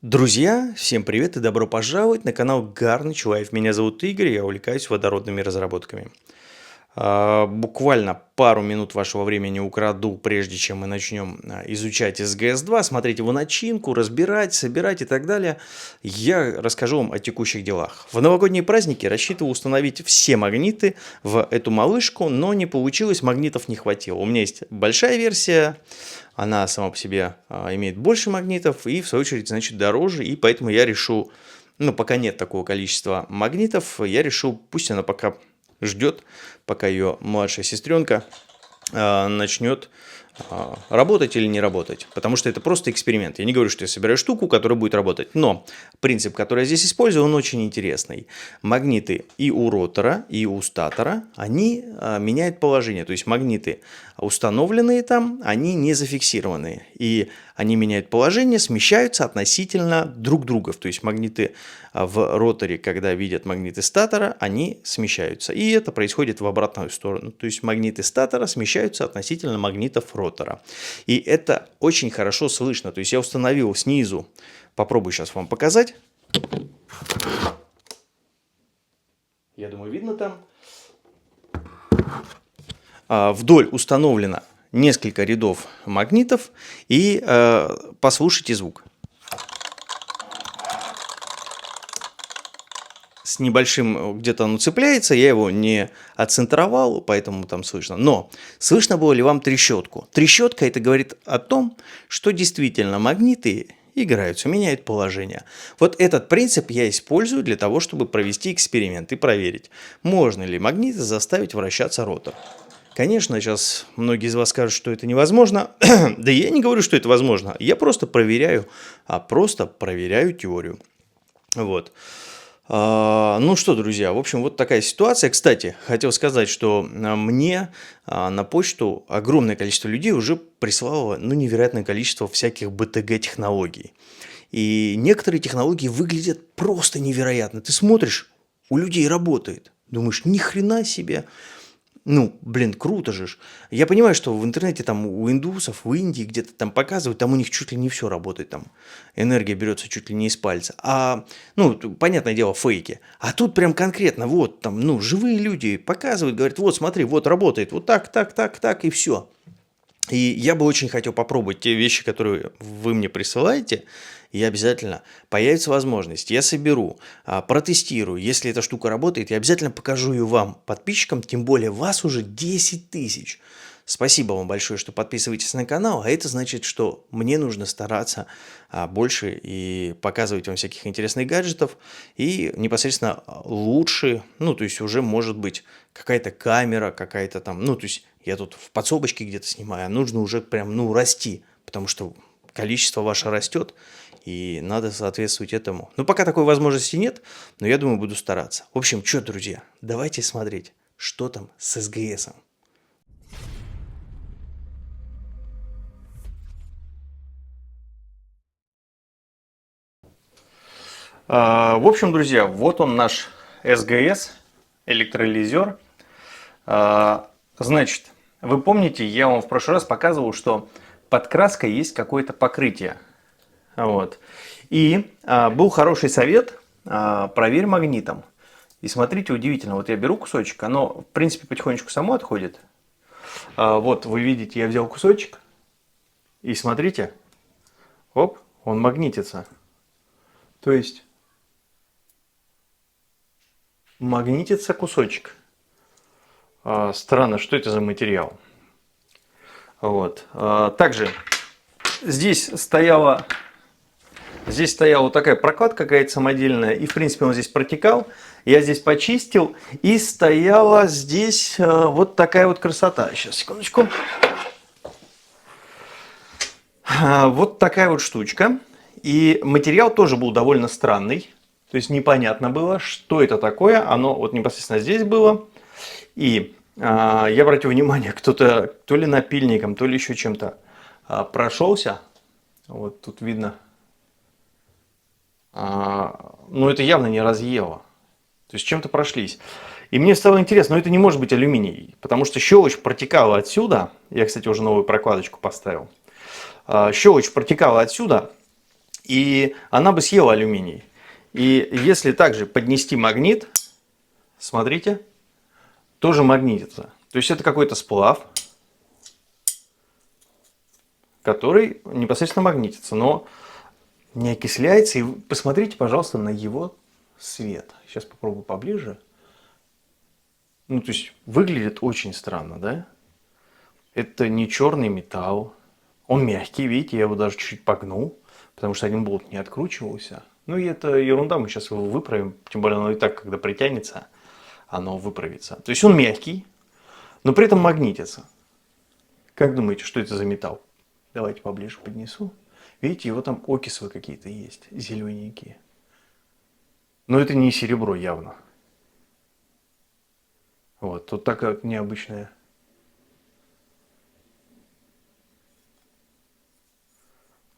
Друзья, всем привет и добро пожаловать на канал Гарныч Лайф. Меня зовут Игорь, я увлекаюсь водородными разработками. Буквально пару минут вашего времени украду, прежде чем мы начнем изучать SGS-2, смотреть его начинку, разбирать, собирать и так далее. Я расскажу вам о текущих делах. В новогодние праздники рассчитывал установить все магниты в эту малышку, но не получилось, магнитов не хватило. У меня есть большая версия, она сама по себе имеет больше магнитов и в свою очередь, значит, дороже, и поэтому я решил, пока нет такого количества магнитов, я решил, пусть она пока ждет, пока ее младшая сестренка начнет работать или не работать. Потому что это просто эксперимент. Я не говорю, что я собираю штуку, которая будет работать. Но принцип, который я здесь использую, он очень интересный. Магниты и у ротора, и у статора, они меняют положение. То есть магниты установленные там, они не зафиксированные. И они меняют положение, смещаются относительно друг друга. То есть магниты в роторе, когда видят магниты статора, они смещаются. И это происходит в обратную сторону. То есть магниты статора смещаются относительно магнитов ротора. И это очень хорошо слышно. То есть я установил снизу, попробую сейчас вам показать. Я думаю, видно там. Вдоль установлено несколько рядов магнитов, и послушайте звук. С небольшим где-то оно цепляется, я его не отцентровал, поэтому там слышно. Но слышно было ли вам трещотку? Трещотка — это говорит о том, что действительно магниты играются, меняют положение. Вот этот принцип я использую для того, чтобы провести эксперимент и проверить, можно ли магниты заставить вращаться ротор. Конечно, сейчас многие из вас скажут, что это невозможно. Да я не говорю, что это возможно. Я просто проверяю теорию. Вот. Ну что, друзья, в общем, вот такая ситуация. Кстати, хотел сказать, что мне на почту огромное количество людей уже прислало невероятное количество всяких БТГ-технологий. И некоторые технологии выглядят просто невероятно. Ты смотришь, у людей работает. Думаешь, ни хрена себе. Круто же. Я понимаю, что в интернете там у индусов, в Индии где-то там показывают, там у них чуть ли не все работает, там энергия берется чуть ли не из пальца. Понятное дело, фейки. А тут прям конкретно, вот там, живые люди показывают, говорят, вот смотри, вот работает, вот так, и все. И я бы очень хотел попробовать те вещи, которые вы мне присылаете, и обязательно появится возможность. Я соберу, протестирую. Если эта штука работает, я обязательно покажу ее вам, подписчикам, тем более вас уже 10 тысяч. Спасибо вам большое, что подписываетесь на канал, а это значит, что мне нужно стараться больше и показывать вам всяких интересных гаджетов и непосредственно лучше, то есть уже может быть какая-то камера, какая-то там, то есть я тут в подсобочке где-то снимаю, а нужно уже прям, расти, потому что количество ваше растет, и надо соответствовать этому. Пока такой возможности нет, но я думаю, буду стараться. В общем, что, друзья, давайте смотреть, что там с SGS-ом. В общем, друзья, вот он наш SGS, электролизер. Значит, вы помните, я вам в прошлый раз показывал, что под краской есть какое-то покрытие. Вот. И был хороший совет, проверь магнитом. И смотрите, удивительно, вот я беру кусочек, оно в принципе потихонечку само отходит. Вот вы видите, я взял кусочек, и смотрите, оп, он магнитится. То есть магнитится кусочек. Странно, что это за материал. Вот. Также здесь стояла вот такая прокладка какая-то самодельная, и в принципе он здесь протекал. Я здесь почистил, и стояла здесь вот такая вот красота. Сейчас, секундочку. Вот такая вот штучка. И материал тоже был довольно странный. То есть непонятно было, что это такое. Оно вот непосредственно здесь было. И я обратил внимание, кто-то то ли напильником, то ли еще чем-то прошелся. Вот тут видно. Это явно не разъело. То есть чем-то прошлись. И мне стало интересно, это не может быть алюминий, потому что щелочь протекала отсюда. Я, кстати, уже новую прокладочку поставил. Щелочь протекала отсюда. и она бы съела алюминий. И если также поднести магнит, смотрите, тоже магнитится. То есть это какой-то сплав, который непосредственно магнитится, но не окисляется. И посмотрите, пожалуйста, на его свет. Сейчас попробую поближе. Ну, то есть выглядит очень странно, да? Это не черный металл. Он мягкий, видите, я его даже чуть погнул, потому что один болт не откручивался. Ну и это ерунда, мы сейчас его выправим. Тем более оно и так, когда притянется, оно выправится. То есть он мягкий, но при этом магнитится. Как думаете, что это за металл? Давайте поближе поднесу. Видите, его там окислы какие-то есть, зелененькие. Но это не серебро явно. Вот, тут такая необычная.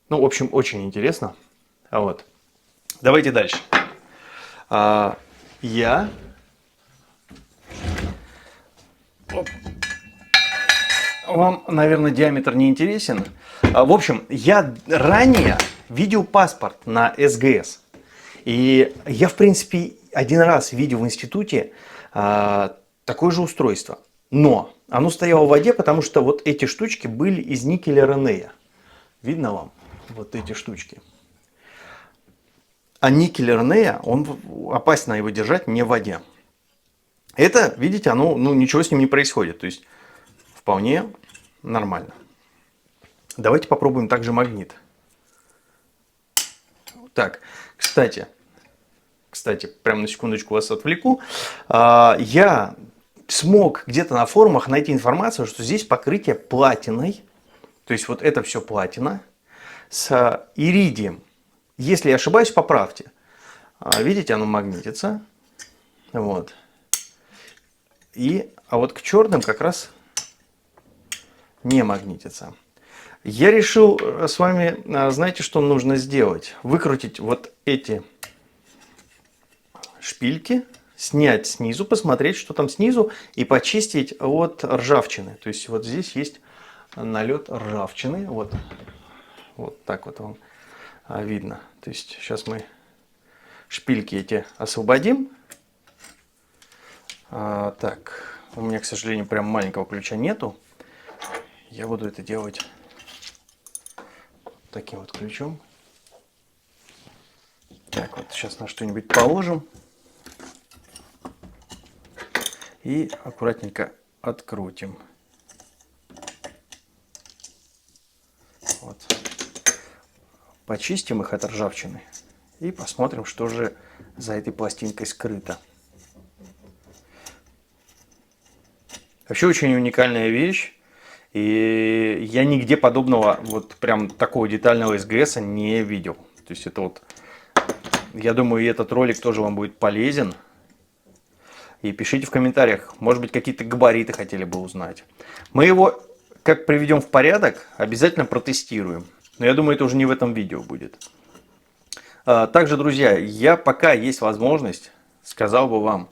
Ну, в общем, очень интересно. Вот. Давайте дальше. Я... Вам, наверное, диаметр не интересен. В общем, я ранее видел паспорт на СГС. И я, в принципе, один раз видел в институте такое же устройство. Но оно стояло в воде, потому что вот эти штучки были из никеля Ренея. Видно вам? Вот эти штучки. А никель Ренея, он опасно его держать не в воде. Это, видите, оно, ну, ничего с ним не происходит. То есть вполне нормально. Давайте попробуем также магнит. Так, кстати, прям на секундочку вас отвлеку. Я смог где-то на форумах найти информацию, что здесь покрытие платиной. То есть вот это все платина с иридием. Если я ошибаюсь, поправьте. Видите, оно магнитится. Вот. А вот к черным как раз не магнитится. Я решил с вами, знаете, что нужно сделать? Выкрутить вот эти шпильки, снять снизу, посмотреть, что там снизу, и почистить от ржавчины. То есть вот здесь есть налет ржавчины. Вот так вот вам видно. То есть сейчас мы шпильки эти освободим. Так, у меня, к сожалению, прям маленького ключа нету. Я буду это делать таким вот ключом. Так, вот сейчас на что-нибудь положим. И аккуратненько открутим. Вот. Почистим их от ржавчины. И посмотрим, что же за этой пластинкой скрыто. Вообще очень уникальная вещь. И я нигде подобного, вот прям такого детального СГС не видел. То есть это вот, я думаю, и этот ролик тоже вам будет полезен. И пишите в комментариях, может быть, какие-то габариты хотели бы узнать. Мы его, как приведем в порядок, обязательно протестируем. Но я думаю, это уже не в этом видео будет. Также, друзья, я пока есть возможность, сказал бы вам,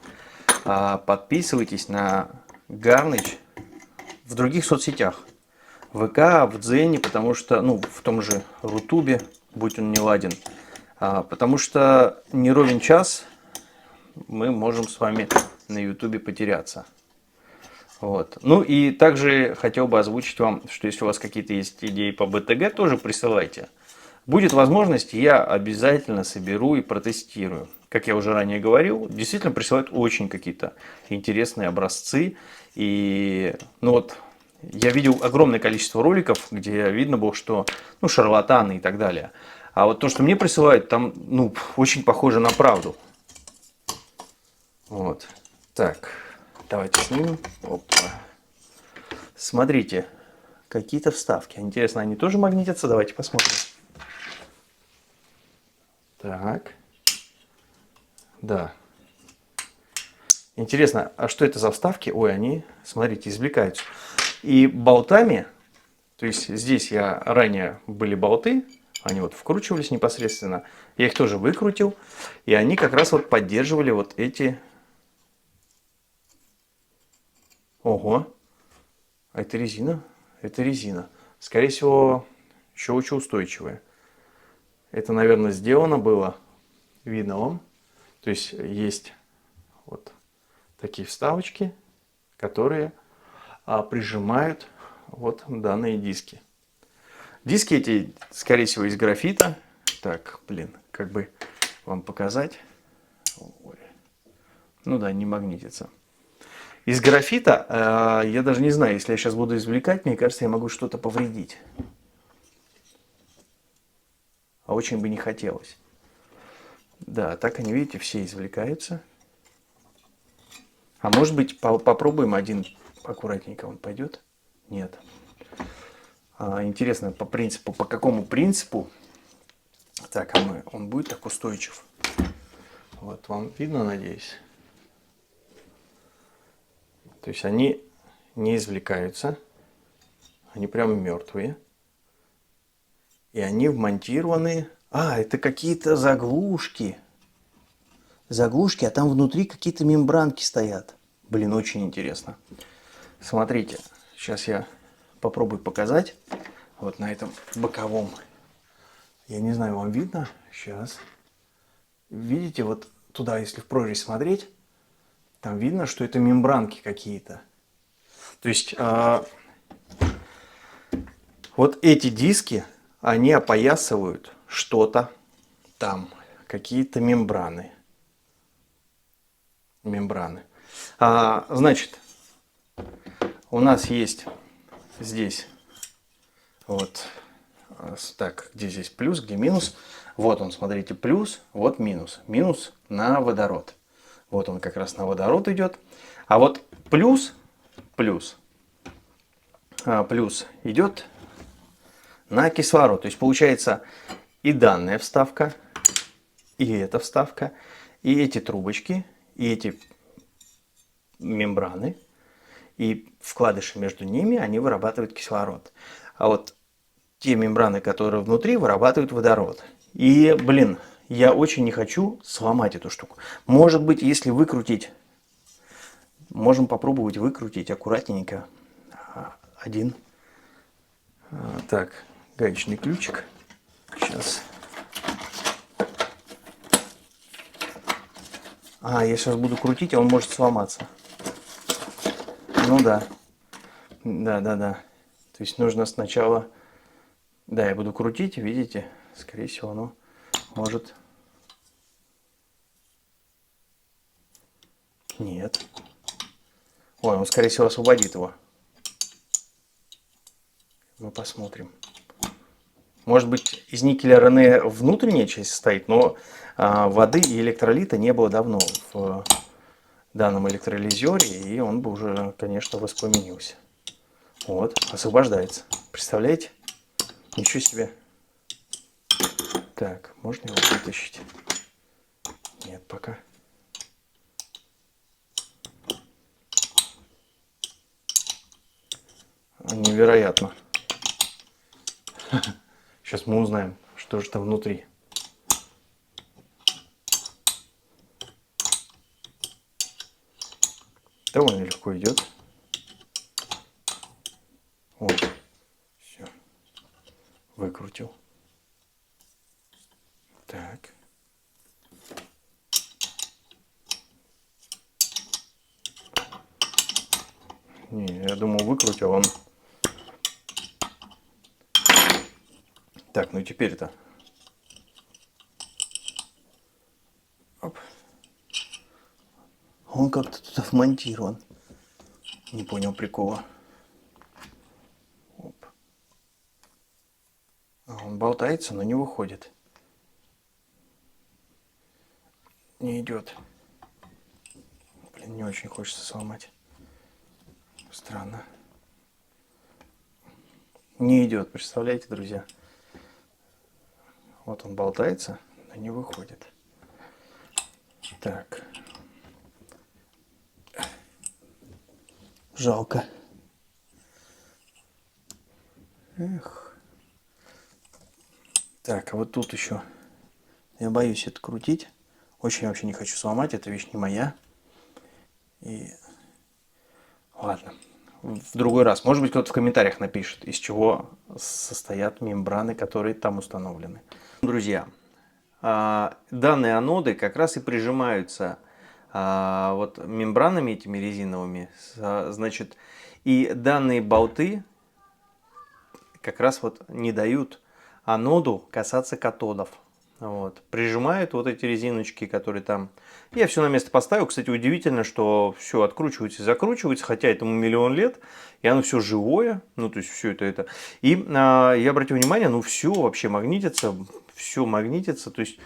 подписывайтесь на Гарныч в других соцсетях. ВК, в Дзене, потому что, ну, в том же Рутубе, будь он не ладен. Потому что не ровен час мы можем с вами на Ютубе потеряться. Вот. Ну и также хотел бы озвучить вам, что если у вас какие-то есть идеи по БТГ, тоже присылайте. Будет возможность, я обязательно соберу и протестирую. Как я уже ранее говорил, действительно присылают очень какие-то интересные образцы. И, ну вот, я видел огромное количество роликов, где видно было, что, ну, шарлатаны и так далее. А вот то, что мне присылают, там, ну, очень похоже на правду. Вот. Так, давайте снимем. Опа. Смотрите, какие-то вставки. Интересно, они тоже магнитятся? Давайте посмотрим. Так. Да. Интересно, а что это за вставки? Ой, они, смотрите, извлекаются. И болтами, то есть здесь я ранее были болты, они вот вкручивались непосредственно. Я их тоже выкрутил. И они как раз вот поддерживали вот эти... Ого. А это резина? Это резина. Скорее всего, еще очень устойчивая. Это, наверное, сделано было, видно вам. То есть вот такие вставочки, которые прижимают вот данные диски. Диски эти, скорее всего, из графита. Так, блин, как бы вам показать. Ой. Ну да, не магнитится. Из графита, я даже не знаю, если я сейчас буду извлекать, мне кажется, я могу что-то повредить. А очень бы не хотелось. Да, так они, видите, все извлекаются. А может быть, попробуем один аккуратненько, он пойдет? Нет. Интересно, по какому принципу? Так, он будет так устойчив? Вот, вам видно, надеюсь? То есть они не извлекаются, они прям мертвые. И они вмонтированы... это какие-то заглушки. Заглушки, а там внутри какие-то мембранки стоят. Блин, очень интересно. Смотрите, сейчас я попробую показать. Вот на этом боковом. Я не знаю, вам видно? Сейчас. Видите, вот туда, если в прорезь смотреть, там видно, что это мембранки какие-то. То есть вот эти диски, они опоясывают что-то там, какие-то мембраны. Значит, у нас есть здесь вот так, где здесь плюс, где минус. Вот он, смотрите, плюс, вот минус. Минус на водород. Вот он как раз на водород идет. А вот плюс идет на кислород. То есть получается и данная вставка, и эта вставка, и эти трубочки, и эти мембраны, и вкладыши между ними, они вырабатывают кислород. А вот те мембраны, которые внутри, вырабатывают водород. И, блин, я очень не хочу сломать эту штуку. Может быть, если выкрутить, можем попробовать выкрутить аккуратненько один. Так, гаечный ключик. Сейчас. Я сейчас буду крутить, а он может сломаться. Ну да. Да. То есть нужно сначала... Да, я буду крутить, видите? Скорее всего, оно может... Нет. Ой, он, скорее всего, освободит его. Мы посмотрим. Может быть, из никеля Рене внутренняя часть состоит, но воды и электролита не было давно в данном электролизере, и он бы уже, конечно, воспламенился. Вот, освобождается. Представляете? Ничего себе. Так, можно его вытащить? Нет, пока. Невероятно. Сейчас мы узнаем, что же там внутри. Довольно легко идет. Вот. Все. Выкрутил. Так. Не, я думал, выкрутил он. Так, ну теперь-то. Оп. Он как-то туда вмонтирован. Не понял прикола. Оп. Он болтается, но не выходит. Не идет. Блин, не очень хочется сломать. Странно. Не идет, представляете, друзья? Вот он болтается, но не выходит. Так. Жалко. Эх. Так, а вот тут еще. Я боюсь это крутить. Очень вообще не хочу сломать. Эта вещь не моя. И... Ладно. В другой раз. Может быть, кто-то в комментариях напишет, из чего состоят мембраны, которые там установлены. Друзья, данные аноды как раз и прижимаются вот мембранами этими резиновыми, значит, и данные болты как раз вот не дают аноду касаться катодов. Вот. Прижимают вот эти резиночки, которые там. Я все на место поставил. Кстати, удивительно, что все откручивается и закручивается, хотя этому миллион лет, и оно все живое. Ну, то есть все это. И я обратил внимание, ну, все вообще магнитится, все магнитится. То есть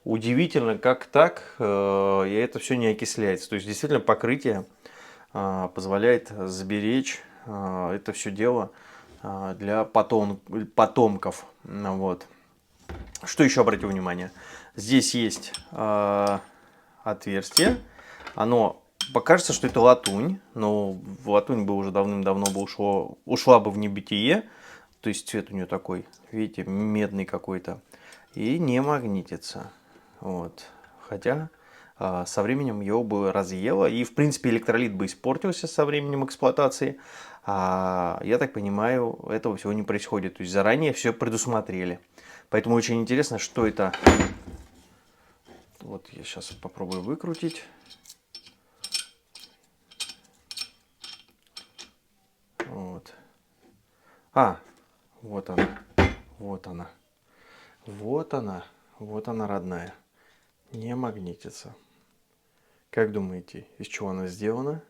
удивительно, как так, и это все не окисляется. То есть действительно покрытие позволяет сберечь это все дело для потомков. Вот. Что еще обратил внимание? Здесь есть отверстие. Оно покажется, что это латунь, но латунь бы уже давным-давно бы ушла бы в небытие. То есть цвет у нее такой, видите, медный какой-то. И не магнитится. Вот. Хотя со временем его бы разъело. И, в принципе, электролит бы испортился со временем эксплуатации. Я так понимаю, этого всего не происходит. То есть заранее все предусмотрели. Поэтому очень интересно, что это. Вот я сейчас попробую выкрутить. Вот. Вот она. Вот она. Вот она. Вот она, родная. Не магнитится. Как думаете, из чего она сделана?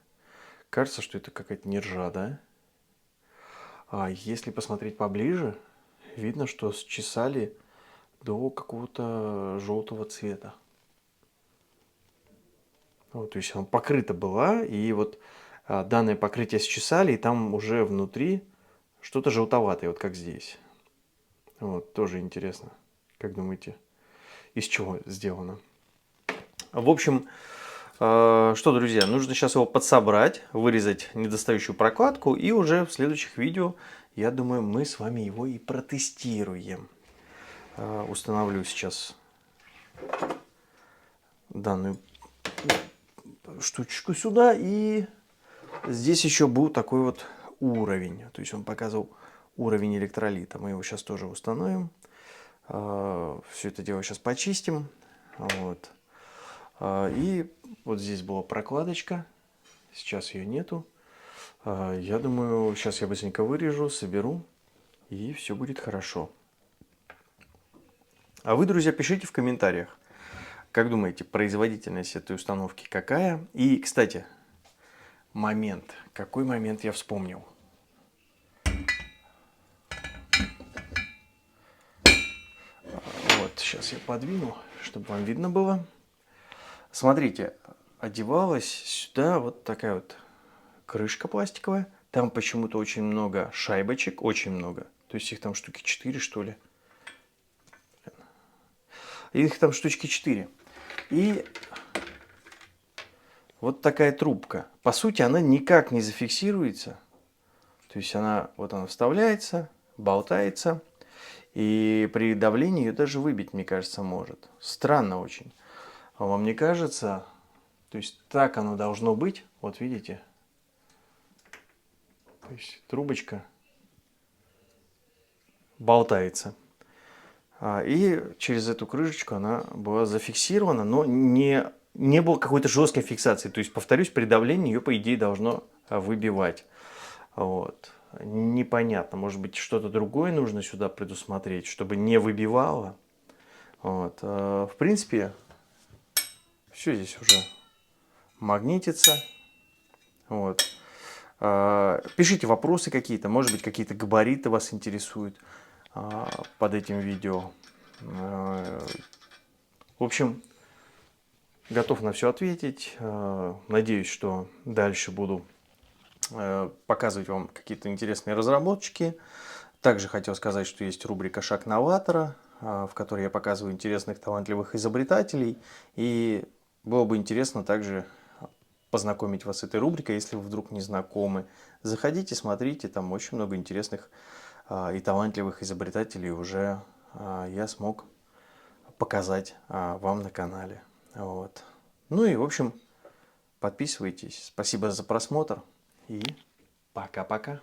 Кажется, что это какая-то нержа, да? А если посмотреть поближе, видно, что счесали до какого-то желтого цвета. Вот, то есть она покрыта была, и вот данное покрытие счесали, и там уже внутри что-то желтоватое, вот как здесь. Вот, тоже интересно. Как думаете, из чего сделано? В общем, что, друзья, нужно сейчас его подсобрать, вырезать недостающую прокладку, и уже в следующих видео, я думаю, мы с вами его и протестируем. Установлю сейчас данную штучку сюда, и здесь еще был такой вот уровень, то есть он показывал уровень электролита. Мы его сейчас тоже установим. Все это дело сейчас почистим. Вот. И вот здесь была прокладочка. Сейчас ее нету. Я думаю, сейчас я быстренько вырежу, соберу, и все будет хорошо. А вы, друзья, пишите в комментариях, как думаете, производительность этой установки какая? И, кстати, момент. Какой момент я вспомнил? Вот, сейчас я подвину, чтобы вам видно было. Смотрите, одевалась сюда вот такая вот крышка пластиковая. Там почему-то очень много шайбочек, очень много. То есть их там штуки 4, что ли. Их там штучки 4. И вот такая трубка. По сути, она никак не зафиксируется. То есть она вставляется, болтается. И при давлении ее даже выбить, мне кажется, может. Странно очень. А вам не кажется? То есть так оно должно быть. Вот видите? То есть трубочка болтается. И через эту крышечку она была зафиксирована, но не было какой-то жесткой фиксации. То есть, повторюсь, при давлении ее, по идее, должно выбивать. Вот. Непонятно, может быть, что-то другое нужно сюда предусмотреть, чтобы не выбивало. Вот. В принципе, все здесь уже магнитится. Вот. Пишите вопросы какие-то, может быть, какие-то габариты вас интересуют под этим видео. В общем, готов на все ответить. Надеюсь, что дальше буду показывать вам какие-то интересные разработчики. Также хотел сказать, что есть рубрика «Шаг новатора», в которой я показываю интересных, талантливых изобретателей. И было бы интересно также познакомить вас с этой рубрикой, если вы вдруг не знакомы. Заходите, смотрите, там очень много интересных и талантливых изобретателей уже я смог показать вам на канале. Вот. Ну и, в общем, подписывайтесь. Спасибо за просмотр и пока-пока.